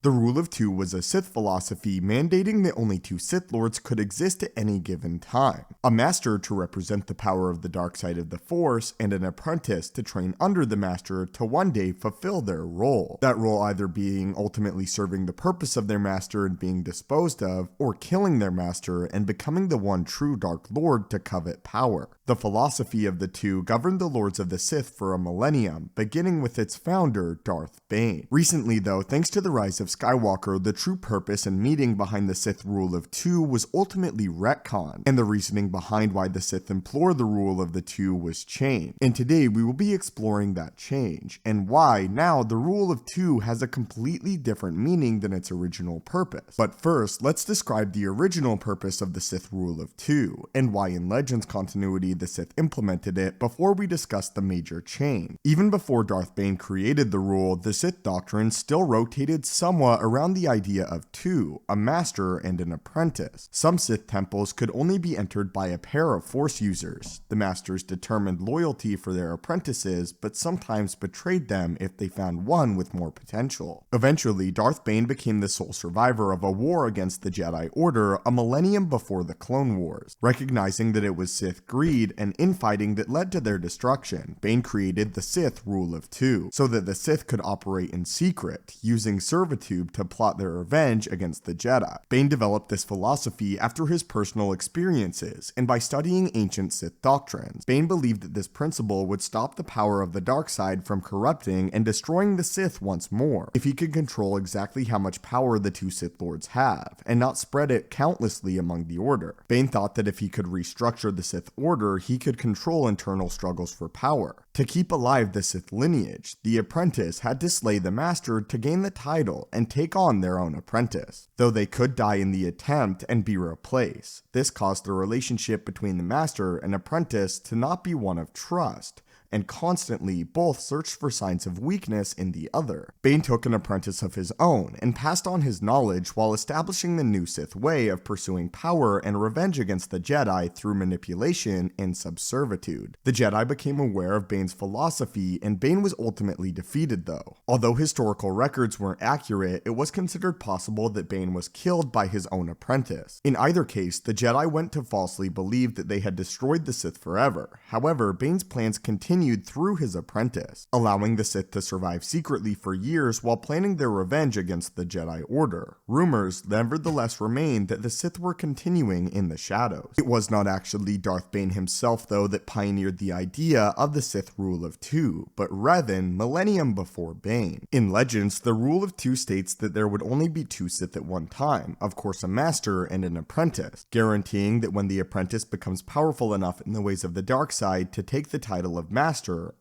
The Rule of Two was a Sith philosophy mandating that only two Sith Lords could exist at any given time. A master to represent the power of the dark side of the Force, and an apprentice to train under the master to one day fulfill their role. That role either being ultimately serving the purpose of their master and being disposed of, or killing their master and becoming the one true Dark Lord to covet power. The philosophy of the two governed the Lords of the Sith for a millennium, beginning with its founder, Darth Bane. Recently though, thanks to the rise of Skywalker, the true purpose and meaning behind the Sith Rule of Two was ultimately retconned, and the reasoning behind why the Sith implored the Rule of the Two was changed. And today we will be exploring that change, and why now the Rule of Two has a completely different meaning than its original purpose. But first, let's describe the original purpose of the Sith Rule of Two, and why in Legends continuity the Sith implemented it before we discuss the major change. Even before Darth Bane created the rule, the Sith doctrine still rotated somewhat around the idea of two, a master and an apprentice. Some Sith temples could only be entered by a pair of Force users. The masters determined loyalty for their apprentices, but sometimes betrayed them if they found one with more potential. Eventually, Darth Bane became the sole survivor of a war against the Jedi Order a millennium before the Clone Wars. Recognizing that it was Sith greed and infighting that led to their destruction, Bane created the Sith Rule of Two, so that the Sith could operate in secret, using servitude to plot their revenge against the Jedi. Bane developed this philosophy after his personal experiences, and by studying ancient Sith doctrines. Bane believed that this principle would stop the power of the dark side from corrupting and destroying the Sith once more, if he could control exactly how much power the two Sith Lords have, and not spread it countlessly among the Order. Bane thought that if he could restructure the Sith Order, he could control internal struggles for power. To keep alive the Sith lineage, the apprentice had to slay the master to gain the title and take on their own apprentice, though they could die in the attempt and be replaced. This caused the relationship between the master and apprentice to not be one of trust, and constantly both searched for signs of weakness in the other. Bane took an apprentice of his own and passed on his knowledge while establishing the new Sith way of pursuing power and revenge against the Jedi through manipulation and subservitude. The Jedi became aware of Bane's philosophy, and Bane was ultimately defeated though. Although historical records weren't accurate, it was considered possible that Bane was killed by his own apprentice. In either case, the Jedi went to falsely believe that they had destroyed the Sith forever. However, Bane's plans continued through his apprentice, allowing the Sith to survive secretly for years while planning their revenge against the Jedi Order. Rumors nevertheless remained that the Sith were continuing in the shadows. It was not actually Darth Bane himself though that pioneered the idea of the Sith Rule of Two, but Revan millennium before Bane. In Legends, the Rule of Two states that there would only be two Sith at one time, of course a master and an apprentice, guaranteeing that when the apprentice becomes powerful enough in the ways of the dark side to take the title of master,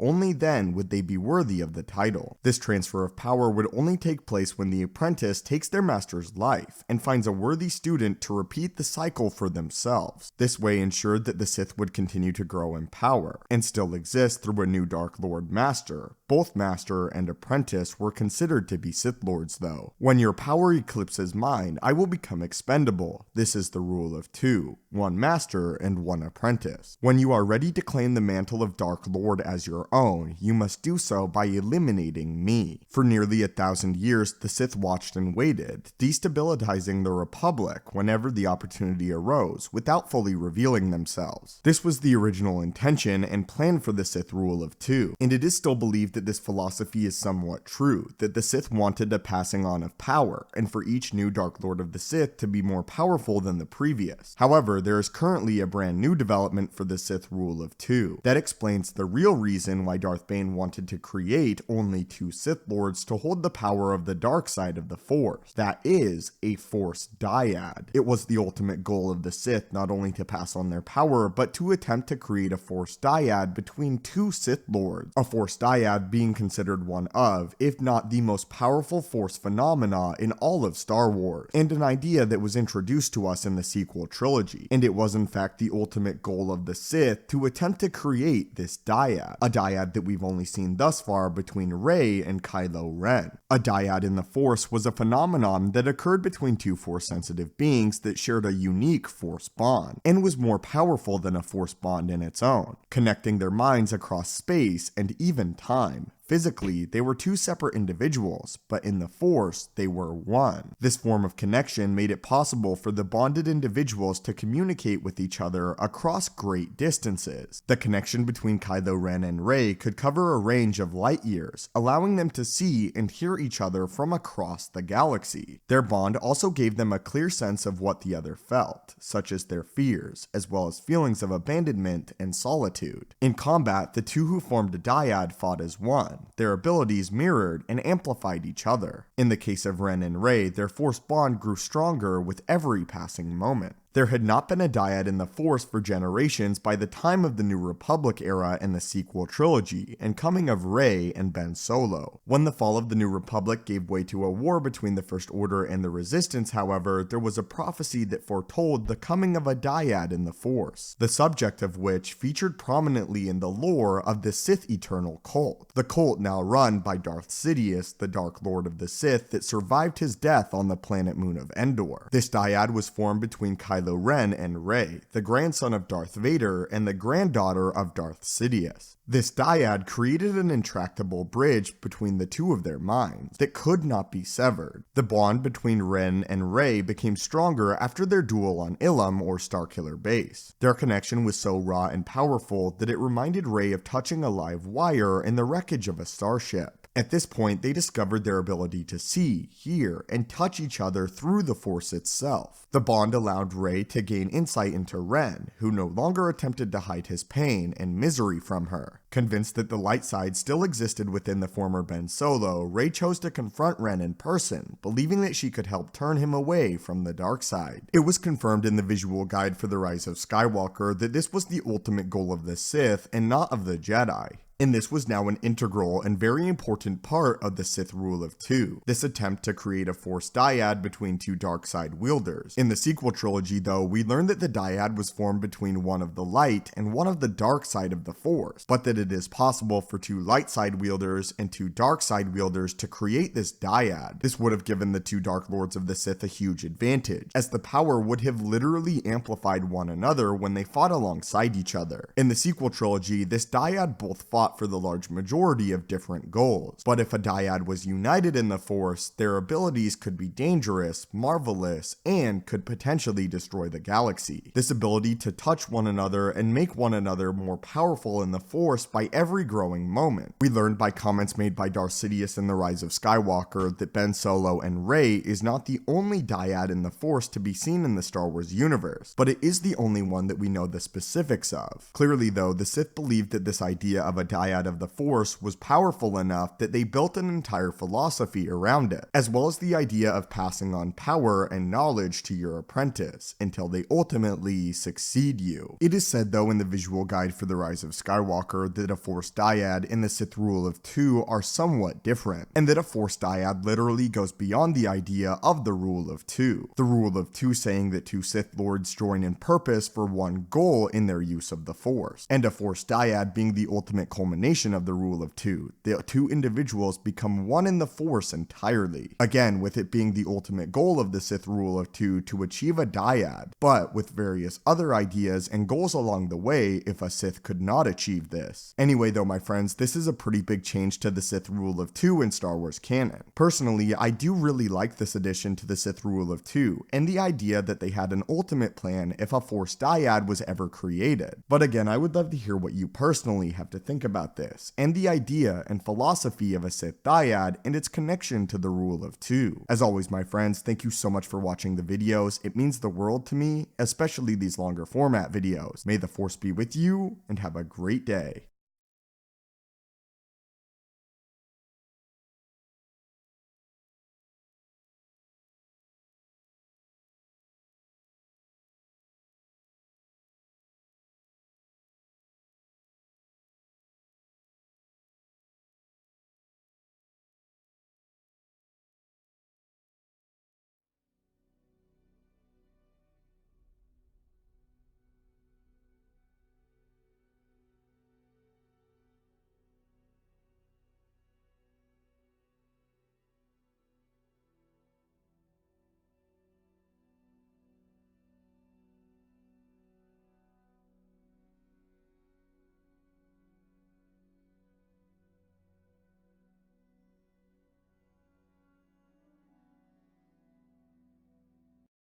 only then would they be worthy of the title. This transfer of power would only take place when the apprentice takes their master's life and finds a worthy student to repeat the cycle for themselves. This way ensured that the Sith would continue to grow in power, and still exist through a new Dark Lord master. Both master and apprentice were considered to be Sith Lords though. When your power eclipses mine, I will become expendable. This is the Rule of Two, one master and one apprentice. When you are ready to claim the mantle of Dark Lord as your own, you must do so by eliminating me. For nearly 1,000 years, the Sith watched and waited, destabilizing the Republic whenever the opportunity arose, without fully revealing themselves. This was the original intention and plan for the Sith Rule of Two, and it is still believed that this philosophy is somewhat true, that the Sith wanted a passing on of power, and for each new Dark Lord of the Sith to be more powerful than the previous. However, there is currently a brand new development for the Sith Rule of Two that explains the real reason why Darth Bane wanted to create only two Sith Lords to hold the power of the dark side of the Force. That is, a Force Dyad. It was the ultimate goal of the Sith not only to pass on their power, but to attempt to create a Force Dyad between two Sith Lords. A Force Dyad being considered one of, if not the most powerful Force phenomena in all of Star Wars, and an idea that was introduced to us in the sequel trilogy. And it was in fact the ultimate goal of the Sith to attempt to create this Dyad, a Dyad that we've only seen thus far between Rey and Kylo Ren. A Dyad in the Force was a phenomenon that occurred between two Force-sensitive beings that shared a unique Force bond, and was more powerful than a Force bond in its own, connecting their minds across space and even time. Physically, they were two separate individuals, but in the Force, they were one. This form of connection made it possible for the bonded individuals to communicate with each other across great distances. The connection between Kylo Ren and Rey could cover a range of light years, allowing them to see and hear each other from across the galaxy. Their bond also gave them a clear sense of what the other felt, such as their fears, as well as feelings of abandonment and solitude. In combat, the two who formed a dyad fought as one. Their abilities mirrored and amplified each other. In the case of Ren and Rey, their Force bond grew stronger with every passing moment. There had not been a dyad in the Force for generations by the time of the New Republic era and the sequel trilogy, and coming of Rey and Ben Solo. When the fall of the New Republic gave way to a war between the First Order and the Resistance, however, there was a prophecy that foretold the coming of a dyad in the Force, the subject of which featured prominently in the lore of the Sith Eternal cult. The cult now run by Darth Sidious, the Dark Lord of the Sith that survived his death on the planet moon of Endor. This dyad was formed between Kylo Ren and Rey, the grandson of Darth Vader and the granddaughter of Darth Sidious. This dyad created an intractable bridge between the two of their minds that could not be severed. The bond between Ren and Rey became stronger after their duel on Ilum or Starkiller Base. Their connection was so raw and powerful that it reminded Rey of touching a live wire in the wreckage of a starship. At this point, they discovered their ability to see, hear, and touch each other through the Force itself. The bond allowed Rey to gain insight into Ren, who no longer attempted to hide his pain and misery from her. Convinced that the light side still existed within the former Ben Solo, Rey chose to confront Ren in person, believing that she could help turn him away from the dark side. It was confirmed in the visual guide for The Rise of Skywalker that this was the ultimate goal of the Sith and not of the Jedi. And this was now an integral and very important part of the Sith Rule of Two, this attempt to create a Force dyad between two dark side wielders. In the sequel trilogy though, we learned that the dyad was formed between one of the light and one of the dark side of the Force, but that it is possible for two light side wielders and two dark side wielders to create this dyad. This would have given the two Dark Lords of the Sith a huge advantage, as the power would have literally amplified one another when they fought alongside each other. In the sequel trilogy, this dyad both fought for the large majority of different goals, but if a dyad was united in the Force, their abilities could be dangerous, marvelous, and could potentially destroy the galaxy. This ability to touch one another and make one another more powerful in the Force by every growing moment. We learned by comments made by Darth Sidious in The Rise of Skywalker that Ben Solo and Rey is not the only dyad in the Force to be seen in the Star Wars universe, but it is the only one that we know the specifics of. Clearly though, the Sith believed that this idea of a dyad of the Force was powerful enough that they built an entire philosophy around it, as well as the idea of passing on power and knowledge to your apprentice until they ultimately succeed you. It is said though in the visual guide for The Rise of Skywalker that a Force dyad and the Sith Rule of Two are somewhat different, and that a Force dyad literally goes beyond the idea of the Rule of Two. The Rule of Two saying that two Sith Lords join in purpose for one goal in their use of the Force, and a Force dyad being the ultimate culmination of the Rule of Two. The two individuals become one in the Force entirely. Again, with it being the ultimate goal of the Sith Rule of Two to achieve a dyad, but with various other ideas and goals along the way if a Sith could not achieve this. Anyway though, my friends, this is a pretty big change to the Sith Rule of Two in Star Wars canon. Personally, I do really like this addition to the Sith Rule of Two, and the idea that they had an ultimate plan if a Force dyad was ever created. But again, I would love to hear what you personally have to think about this, and the idea and philosophy of a Sith dyad and its connection to the Rule of Two. As always, my friends, thank you so much for watching the videos. It means the world to me, especially these longer format videos. May the Force be with you, and have a great day.